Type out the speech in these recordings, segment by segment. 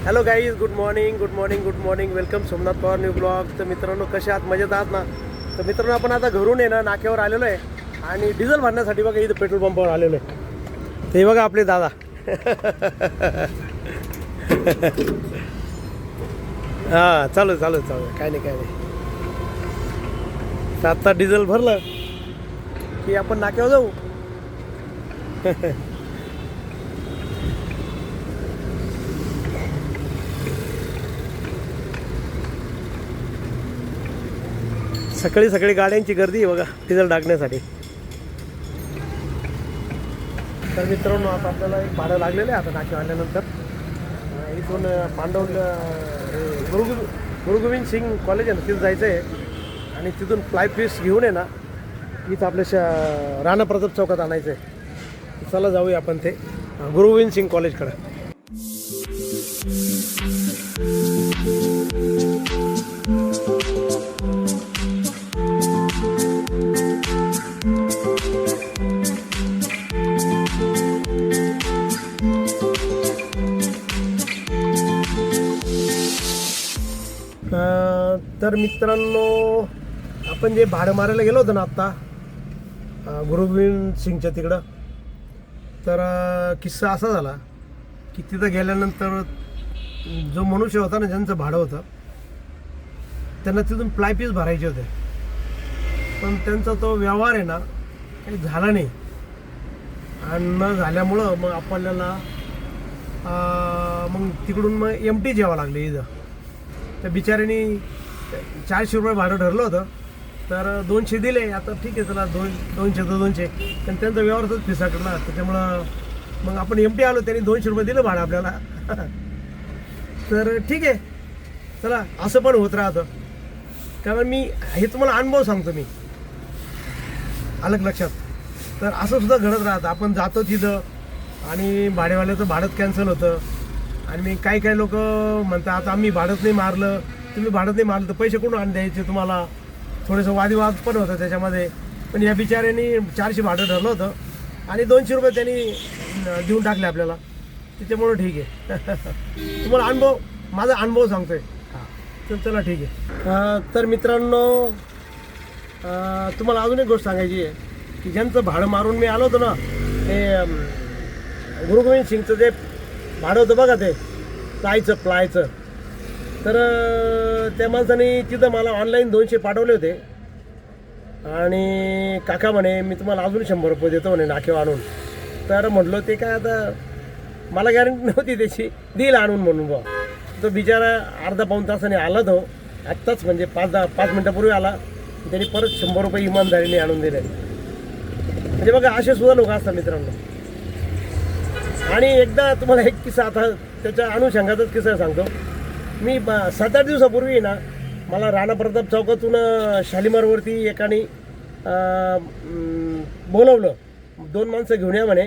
Hello guys, good morning good morning good morning. Welcome Somnath Pawar new blog. तर मित्रांनो, कसे आहात? मजेत आहात ना? तर मित्रांनो, आपण आता घरून आहे ना नाक्यावर आलेलो आहे आणि डिझेल भरण्यासाठी बघा इथं पेट्रोल पंपावर आलेलो आहे. ते बघा आपले दादा. हां, चालू चालू चालू, काय नाही काय नाही. तर आत्ता डिझेल भरलं की आपण नाक्यावर जाऊ. सकाळी सकाळी गाड्यांची गर्दी आहे बघा डिझेल टाकण्यासाठी. तर मित्रांनो, आता आपल्याला एक भाडं लागलेलं आहे आता नाक्यावर आल्यानंतर. इथून गुरु गोविंद सिंग कॉलेज आहे ना, तिथं जायचं आहे आणि तिथून फ्लाय फिश घेऊन आहे ना इथं आपल्या राणा प्रताप चौकात आणायचं आहे. चला जाऊया आपण ते गुरु गोविंद सिंग कॉलेजकडे. तर मित्रांनो, आपण जे भाडं मारायला गेलो होतो ना आत्ता गुरु गोविंद सिंगच्या तिकडं, तर किस्सा असा झाला की तिथं गेल्यानंतर जो मनुष्य होता ना, ज्यांचं भाडं होतं, त्यांना तिथून फ्लाय फीस भरायचे होते. पण त्यांचा तो व्यवहार आहे ना काही झाला नाही. आणि न झाल्यामुळं मग आपल्याला मग तिकडून मग एमटी जेवावं लागले इथं. त्या बिचाऱ्याने 400 रुपये भाडं ठरलं होतं, तर 200 दिले. आता ठीक आहे, चला 200 तर 200, पण त्यांचा व्यवहारच फिसाकडला. त्याच्यामुळं मग आपण एमटी आलो, त्यांनी 200 रुपये दिलं भाडं आपल्याला. तर ठीक आहे, चला असं पण होत राहतं. कारण मी हे तुम्हाला अनुभव सांगतो, मी अलग लक्षात. तर असं सुद्धा घडत राहतं. आपण जातो तिथं आणि भाडेवाल्याचं भाडंच कॅन्सल होतं. आणि मी काही लोक म्हणतात, आता आम्ही भाडंच नाही मारलं, तुम्ही भाडंच नाही मारलं तर पैसे कुठून आणून द्यायचे तुम्हाला. थोडंसं वादविवाद पण होतं त्याच्यामध्ये. पण या बिचाऱ्यांनी 400 भाडं ठरलं होतं आणि 200 रुपये त्यांनी देऊन टाकले आपल्याला. त्याच्यामुळं ठीक आहे. तुम्हाला अनुभव, माझा अनुभव सांगतोय. हां, तर चला ठीक आहे. तर मित्रांनो, तुम्हाला अजून एक गोष्ट सांगायची आहे की ज्यांचं भाडं मारून मी आलो होतो ना, ते गुरु गोविंद सिंगचं जे भाडं होतं बघा, ते फ्लायचं. तर त्या माणसाने तिथं मला ऑनलाईन 200 पाठवले होते आणि काका म्हणे मी तुम्हाला अजून 100 रुपये देतो म्हणे नाक्यावर आणून. तर म्हटलं ते काय, आता मला गॅरंटी नव्हती त्याची, देईल आणून म्हणून बा. तो बिचारा अर्धा पाऊण तासाने आला, तो आत्ताच म्हणजे 5 मिनटापूर्वी आला. त्यांनी परत 100 रुपये इमानदारीने आणून दिले. म्हणजे बघा, असे सुद्धा लोक असतात मित्रांनो. आणि एकदा तुम्हाला एक किस्सा, आता त्याच्या अनुषंगाचाच किस्सा सांगतो. मी 7-8 दिवसापूर्वी ना, मला राणा प्रताप चौकातून शालिमारवरती एकाने बोलवलं, 2 माणसं घेऊन या म्हणे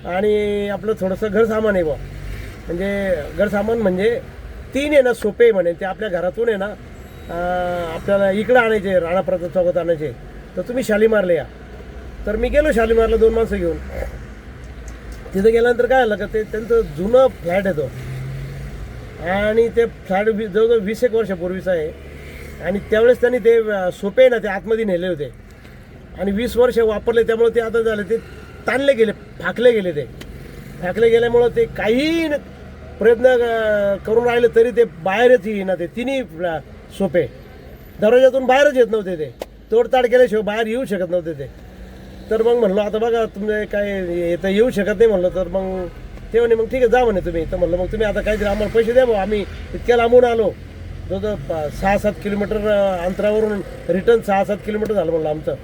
आणि आपलं थोडंसं घर सामान आहे बा. म्हणजे घर सामान म्हणजे 3 आहे ना सोपे म्हणे, ते आपल्या घरातून आहे ना आपल्याला इकडं आणायचे, राणा प्रताप चौकात आणायचे. तर तुम्ही शालिमारला या. तर मी गेलो शालिमारला 2 माणसं घेऊन. तिथं गेल्यानंतर काय झालं का, ते त्यांचं जुनं फ्लॅट येतो आणि ते फ्लॅट जवळजवळ 20-1 वर्षापूर्वीचं आहे. आणि त्यावेळेस त्यांनी ते सोपे ना ते आतमध्ये नेले होते आणि 20 वर्ष वापरले. त्यामुळे ते आता झालं, ते ताणले गेले, फाकले गेले. ते फाकले गेल्यामुळं ते काही प्रयत्न करून राहिले तरी ते बाहेरच येईना. ते तिन्ही सोपे दरवाजातून बाहेरच येत नव्हते. ते तोडताड केल्याशिवाय बाहेर येऊ शकत नव्हते ते. तर मग म्हणलो, आता बघा तुम्ही काय येतं येऊ शकत नाही म्हणलं. तर मग ते म्हणे, मग ठीक आहे जा म्हणे तुम्ही. तर म्हणलं, मग तुम्ही आता काहीतरी आम्हाला पैसे द्या भाऊ, आम्ही इतक्या लांबून आलो. जवळजवळ 6-7 किलोमीटर अंतरावरून रिटर्न 6-7 किलोमीटर झालं म्हणलं आमचं.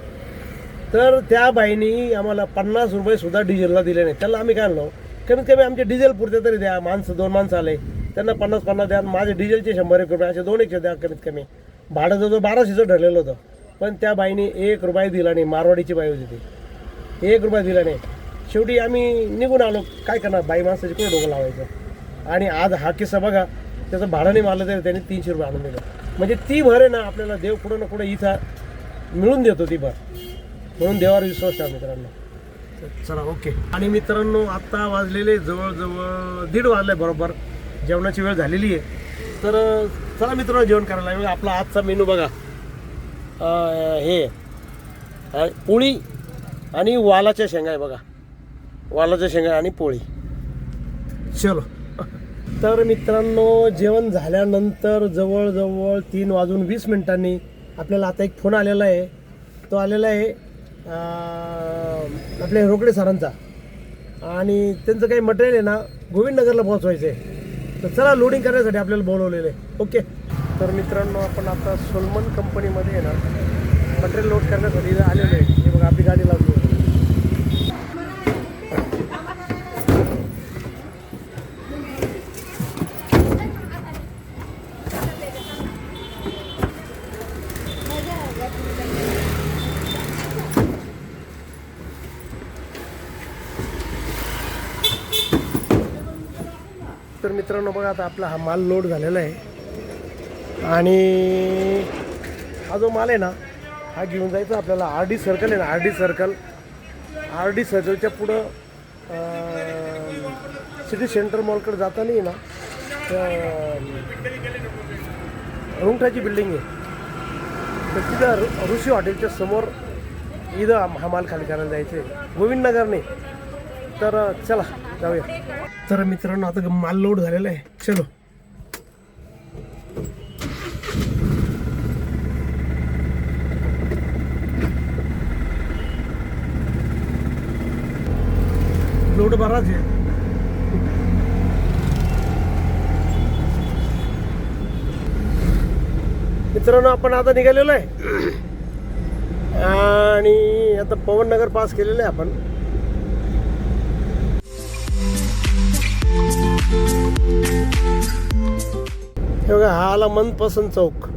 तर त्या बाईनी आम्हाला 50 रुपये सुद्धा डिझेलला दिले नाही. त्याला आम्ही काय आणलो, कमीत कमी आमचे डिझेल पुरते तरी द्या. 2 माणसं आले, त्यांना 50 द्या. माझे डिझेलचे 100 रुपये, असे 2 द्या कमीत कमी. भाडं जवळजवळ 1200चं ठरलेलं होतं. पण त्या बाईने 1 रुपया दिला नाही. मारवाडीची बाई होती ती. 1 रुपया दिला नाही. शेवटी आम्ही निघून आलो. काय करणार, बाई माणसाची कुठं डोकं लावायचं. आणि आज हा किस्सा बघा, त्याचं भाडं नाही मारलं तरी त्यांनी 300 रुपये आणून दिलं. म्हणजे ती भर आहे ना, आपल्याला देव कुठं ना कुठं इथं मिळून देतो ती भर. म्हणून देवावर विश्वास ठेवा मित्रांनो. चला ओके. आणि मित्रांनो, आत्ता वाजलेले जवळजवळ 1:30 वाजले बरोबर. जेवणाची वेळ झालेली आहे. तर चला मित्रांनो जेवण करायला. मग आपला आजचा मेनू बघा, हे पोळी आणि वालाच्या शेंगा आहे बघा, वालाच्या शेंगा आणि पोळी. चलो. तर मित्रांनो जेवण झाल्यानंतर जवळजवळ 3:20 आपल्याला आता एक फोन आलेला आहे. तो आलेला आहे आपल्या रोकडे सरांचा, आणि त्यांचं काही मटेरियल आहे ना गोविंदनगरला पोहोचवायचं आहे. तर चला लोडिंग करण्यासाठी आपल्याला बोलवलेलं आहे. ओके. तर मित्रांनो आपण आता सोलमन कंपनीमध्ये आहे ना मटेरियल लोड करण्यासाठी आलेलो आहे. हे बघा आपली गाडी लावली. तर मित्रांनो बघा आता आपला हा माल लोड झालेला आहे, आणि हा जो माल आहे ना हा घेऊन जायचा आपल्याला RD सर्कल आहे ना, RD सर्कलच्या पुढं सिटी सेंटर मॉलकडे जाताना आहे ना रुंगठाची बिल्डिंग आहे. तर तिथं ऋषी हॉटेलच्या समोर इथं हा माल खाली करायला जायचं आहे, गोविंदनगरने. तर चला जाऊया. तर मित्रांनो आता माल लोड झालेला आहे. चलो. लोड बराच आहे. मित्रांनो आपण आता निघालेलो आहे, आणि आता पवननगर पास केलेलं आहे आपण. हे बघा हा आला मनपसंत चौक.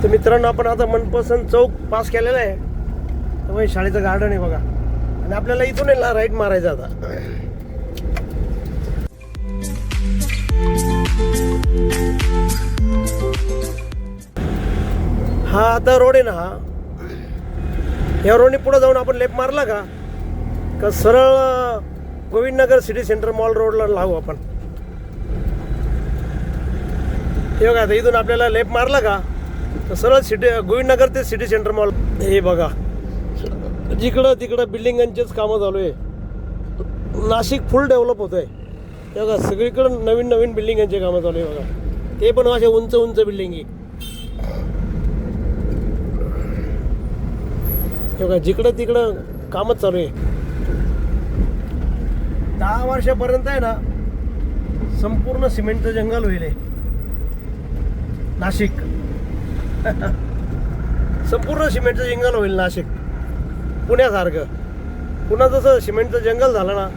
तर मित्रांनो आपण आता मनपसंत चौक पास केलेला आहे. तर शाळेचं गार्डन आहे बघा, आणि आपल्याला इथून आहे ना राईट मारायचं आता. हा आता रोड आहे ना, हा या रोडने पुढे जाऊन आपण लेफ्ट मारला का सरळ गोविंदनगर सिटी सेंटर मॉल रोडला लागू आपण. हे बघा आता इथून आपल्याला लेफ्ट मारला का तर सरळ गोविंदनगर ते सिटी सेंटर मॉल. हे बघा जिकडं तिकडं बिल्डिंगांचेच कामं चालू आहे. नाशिक फुल डेव्हलप होत आहे. हे बघा सगळीकडं नवीन नवीन बिल्डिंगांचे कामं चालू आहे बघा, ते पण अशा उंच उंच बिल्डिंग आहे. हे बघा जिकडं तिकडं कामच चालू आहे. 10 वर्षापर्यंत आहे ना संपूर्ण सिमेंटचं जंगल होईल नाशिक. संपूर्ण सिमेंटचं जंगल होईल नाशिक, पुण्यासारखं. पुन्हा जसं सिमेंटचं जंगल झालं ना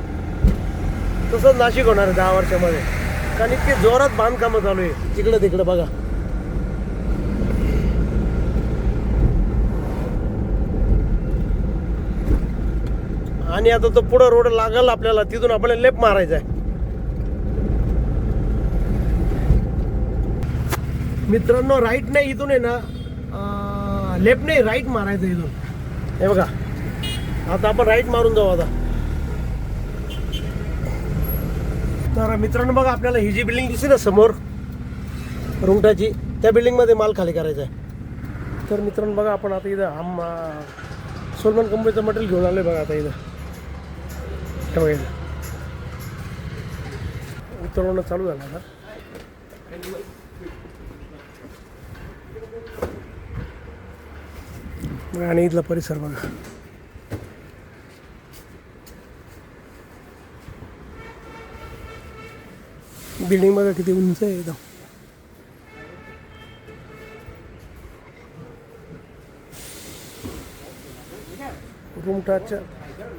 तसंच नाशिक होणार आहे 10 वर्षामध्ये, कारण इतके जोरात बांधकामं चालू आहे तिकडं तिकडं बघा. आणि आता तो पुढं रोड लागल आपल्याला, तिथून आपल्याला लेफ्ट मारायचा आहे. मित्रांनो राईट नाही, इथून आहे ना लेफ्ट नाही राईट मारायचं इथून. हे बघा आता आपण राईट मारून जाऊ आता. तर मित्रांनो बघा आपल्याला ही जी बिल्डिंग दिसते ना समोर रुंगठाची, त्या बिल्डिंगमध्ये माल खाली करायचा आहे. तर मित्रांनो बघा आपण आता इथं सोलमन कंपनीचं मटेरियल घेऊन आलो आहे बघा. आता इथं उतरवणं चालू झालं आता. आणि इथला परिसर बघा. बिल्डिंग बघा किती उंच आहे एकदम.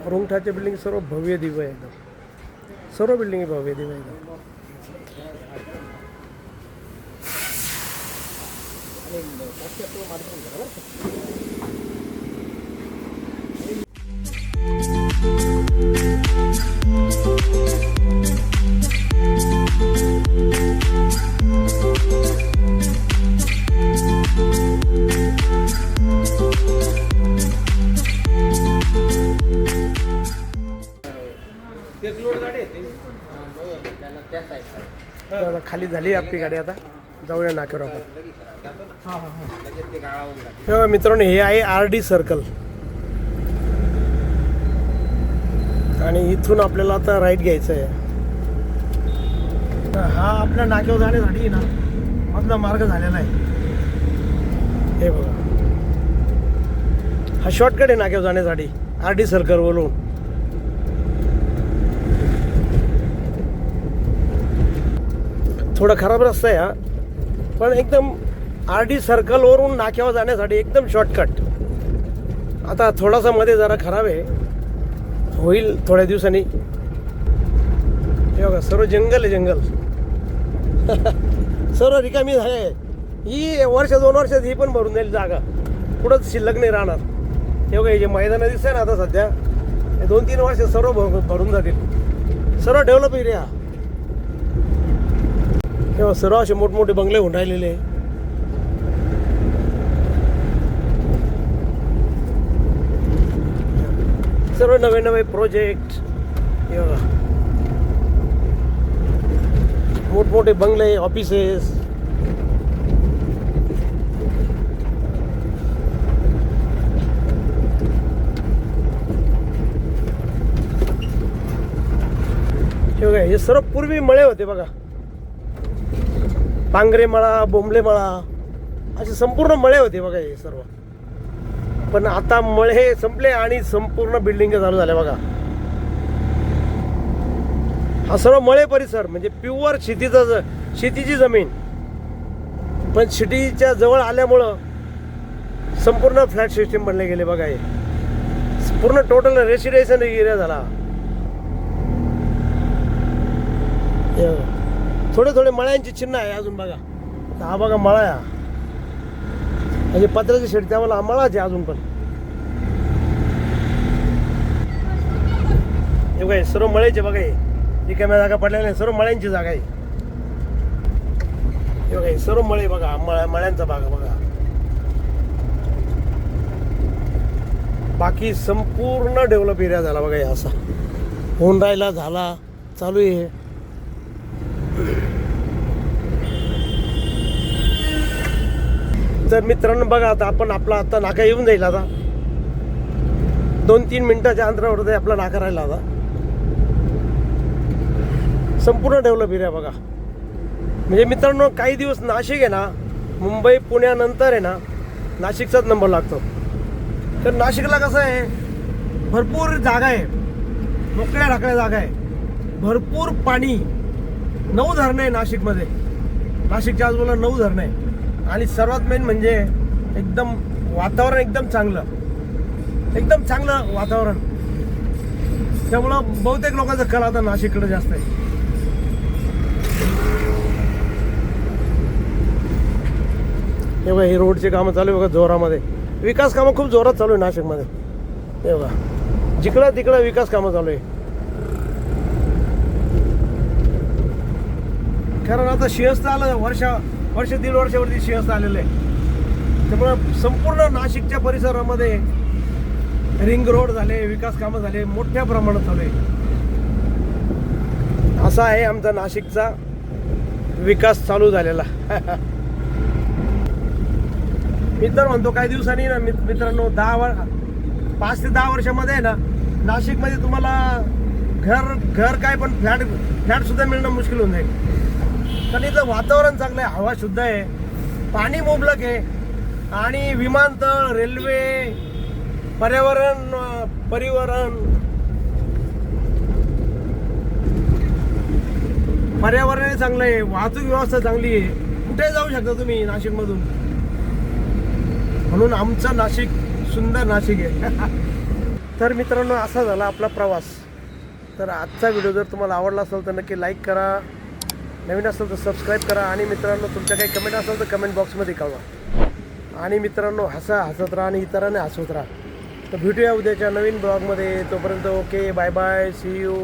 रुंगठाच्या बिल्डिंग सर्व भव्य दिव्य आहे एकदम. सर्व बिल्डिंग भव्य दिव्य एकदम. तर खाली झाली आपली गाडी, आता जाऊया नाक्यावर आपण. तेव्हा मित्रांनो हे आहे RD सर्कल आणि इथून आपल्याला आता राईट घ्यायचं आहे. हा आपल्या नाक्यावर जाण्यासाठी ना मधला मार्ग झालेला आहे. हे बघा, हा शॉर्टकट आहे नाक्यावर जाण्यासाठी RD सर्कल वरून. थोडा खराब रस्ता आहे हा, पण एकदम RD सर्कल वरून नाक्यावर जाण्यासाठी एकदम शॉर्टकट. आता थोडासा मध्ये जरा खराब आहे, होईल थोड्या दिवसांनी. हे बघा सर्व जंगल आहे, जंगल. सर्व रिकामी जागा आहे. ही वर्ष 2 वर्षात ही पण भरून जाईल जागा, कुठंच शिल्लक नाही राहणार. हे बघा हे जे मैदानं दिसतंय ना आता सध्या, 2-3 वर्ष सर्व भरून जातील. सर्व डेव्हलप एरिया. तेव्हा सर्व असे मोठमोठे बंगले होऊन राहिलेले आहे. सर्व नवे नवे प्रोजेक्ट. हे बघा मोठमोठे बंगले, ऑफिसेस. हे बघा हे सर्व पूर्वी मळे होते बघा, पांगरे मळा, बोंबले मळा, असे संपूर्ण मळे होते बघा हे सर्व. पण आता मळे संपले आणि संपूर्ण बिल्डिंग चालू झाल्या बघा. हा सर्व मळे परिसर म्हणजे प्युअर शेतीची जमीन, पण सिटीच्या जवळ आल्यामुळं संपूर्ण फ्लॅट सिस्टीम बनले गेले बघा. हे पूर्ण टोटल रेसिडेन्शियल एरिया झाला. थोडे थोडे मळ्यांची चिन्ह आहे अजून बघा. हा बघा मळा आहे, म्हणजे पत्र्याची शेड त्यामुळे मळाच आहे अजून पण. हे बघा सर्व मळ्याचे बघा, हे रिकाम्या जागा पडलेल्या नाही, सर्व मळ्यांची जागा आहे. हे बघा सर्व मळे बघा, मळ्यांचा भाग बघा. बाकी संपूर्ण डेव्हलप एरिया झाला बघा. हे असा होऊन राहिला, झाला, चालू आहे. तर मित्रांनो बघा आता आपण आपला आता नाका येऊन जाईल. आता 2-3 मिनिटाच्या अंतरावर आपला नाका राहिला. आता संपूर्ण डेव्हलप एरिया बघा. म्हणजे मित्रांनो काही दिवस नाशिक आहे ना, मुंबई पुण्यानंतर आहे ना नाशिकचाच नंबर लागतो. तर नाशिकला कसं आहे, भरपूर जागा आहे, मोकळ्या ढाकळ्या जागा आहे, भरपूर पाणी. 9 धरणं आहे नाशिकमध्ये. नाशिकच्या आजूबाजूला 9 धरणं आहे. आणि सर्वात मेन म्हणजे एकदम वातावरण एकदम चांगलं वातावरण. त्यामुळं बहुतेक लोकांचा कल आता नाशिककडे जास्त आहे. हे बघा हे रोडचे कामं चालू आहे बघा जोरामध्ये. विकास कामं खूप जोरात चालू आहे नाशिकमध्ये. हे बघा जिकडं तिकडं विकास कामं चालू आहे. कारण आता सिंहस्थ आलं, वर्ष 1.5 वर्षावरती सिंहस्थ आलेलं आहे. त्यामुळं संपूर्ण नाशिकच्या परिसरामध्ये रिंग रोड झाले, विकास कामं झाले, मोठ्या प्रमाणात चालू आहे. असा आहे आमचा नाशिकचा विकास चालू झालेला. मी तर म्हणतो काही दिवसांनी ना मित्रांनो 5 ते 10 वर्षामध्ये आहे ना नाशिकमध्ये तुम्हाला घर काय पण फ्लॅट सुद्धा मिळणं मुश्किल होऊन जाईल. कारण इथलं वातावरण चांगलं आहे, हवा शुद्ध आहे, पाणी मुबलक आहे आणि विमानतळ, रेल्वे, पर्यावरण चांगलं आहे, वाहतूक व्यवस्था चांगली आहे, कुठे जाऊ शकता तुम्ही नाशिकमधून. म्हणून आमचं नाशिक सुंदर नाशिक आहे. तर मित्रांनो असा झाला आपला प्रवास. तर आजचा व्हिडिओ जर तुम्हाला आवडला असेल तर नक्की लाईक करा, नवीन असेल तर सबस्क्राईब करा आणि मित्रांनो तुमच्या काही कमेंट असेल तर कमेंट बॉक्समध्ये कळवा. आणि मित्रांनो हसत राहा आणि इतरांना हसवत राहा. तर भेटूया उद्याच्या नवीन ब्लॉगमध्ये. तोपर्यंत okay, bye bye, see you.